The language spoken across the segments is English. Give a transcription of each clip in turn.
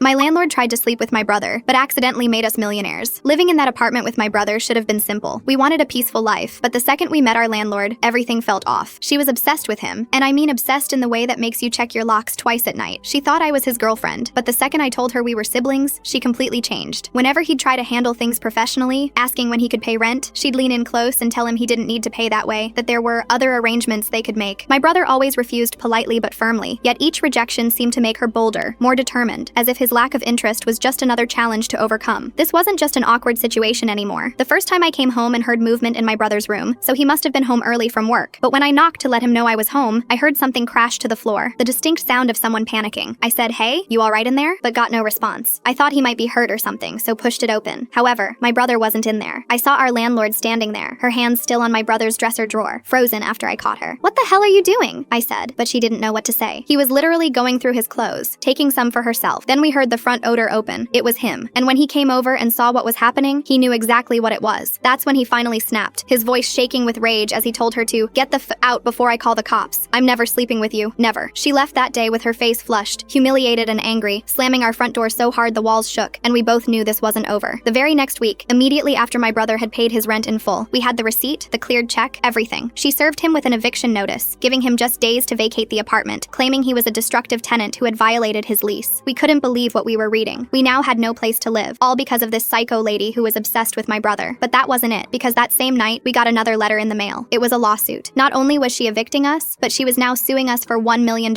My landlord tried to sleep with my brother, but accidentally made us millionaires. Living in that apartment with my brother should have been simple. We wanted a peaceful life, but the second we met our landlord, everything felt off. She was obsessed with him, and I mean obsessed in the way that makes you check your locks twice at night. She thought I was his girlfriend, but the second I told her we were siblings, she completely changed. Whenever he'd try to handle things professionally, asking when he could pay rent, she'd lean in close and tell him he didn't need to pay that way, that there were other arrangements they could make. My brother always refused politely but firmly, yet each rejection seemed to make her bolder, more determined, as if his lack of interest was just another challenge to overcome. This wasn't just an awkward situation anymore. The first time I came home and heard movement in my brother's room, so he must have been home early from work. But when I knocked to let him know I was home, I heard something crash to the floor, the distinct sound of someone panicking. I said, "Hey, you all right in there?" but got no response. I thought he might be hurt or something, so pushed it open. However, my brother wasn't in there. I saw our landlord standing there, her hands still on my brother's dresser drawer, frozen after I caught her. "What the hell are you doing?" I said, but she didn't know what to say. He was literally going through his clothes, taking some for herself. Then we heard the front odor open. It was him. And when he came over and saw what was happening, he knew exactly what it was. That's when he finally snapped, his voice shaking with rage as he told her to get the f out before I call the cops. "I'm never sleeping with you, never." She left that day with her face flushed, humiliated and angry, slamming our front door so hard the walls shook, and we both knew this wasn't over. The very next week, immediately after my brother had paid his rent in full, we had the receipt, the cleared check, everything. She served him with an eviction notice, giving him just days to vacate the apartment, claiming he was a destructive tenant who had violated his lease. We couldn't believe what we were reading. We now had no place to live, all because of this psycho lady who was obsessed with my brother. But that wasn't it, because that same night, we got another letter in the mail. It was a lawsuit. Not only was she evicting us, but she was now suing us for $1 million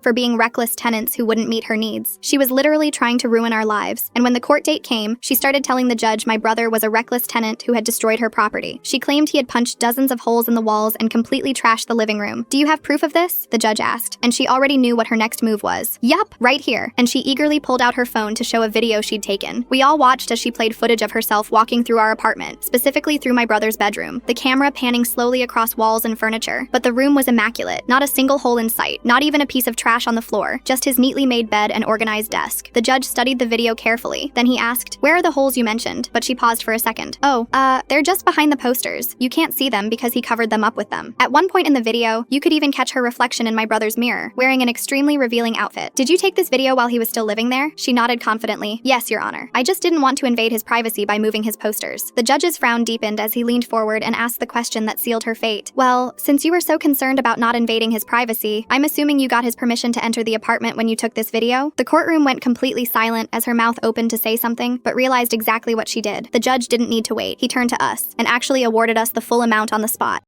for being reckless tenants who wouldn't meet her needs. She was literally trying to ruin our lives. And when the court date came, she started telling the judge my brother was a reckless tenant who had destroyed her property. She claimed he had punched dozens of holes in the walls and completely trashed the living room. "Do you have proof of this?" the judge asked, and she already knew what her next move was. "Yup, right here." And she eagerly pulled out her phone to show a video she'd taken. We all watched as she played footage of herself walking through our apartment, specifically through my brother's bedroom, the camera panning slowly across walls and furniture. But the room was immaculate, not a single hole in sight, not even a piece of trash on the floor, just his neatly made bed and organized desk. The judge studied the video carefully. Then he asked, "Where are the holes you mentioned?" But she paused for a second. "Oh, they're just behind the posters. You can't see them because he covered them up with them." At one point in the video, you could even catch her reflection in my brother's mirror, wearing an extremely revealing outfit. "Did you take this video while he was still living there?" She nodded confidently. "Yes, Your Honor. I just didn't want to invade his privacy by moving his posters." The judge's frown deepened as he leaned forward and asked the question that sealed her fate. "Well, since you were so concerned about not invading his privacy, I'm assuming you got his permission to enter the apartment when you took this video?" The courtroom went completely silent as her mouth opened to say something, but realized exactly what she did. The judge didn't need to wait. He turned to us and actually awarded us the full amount on the spot.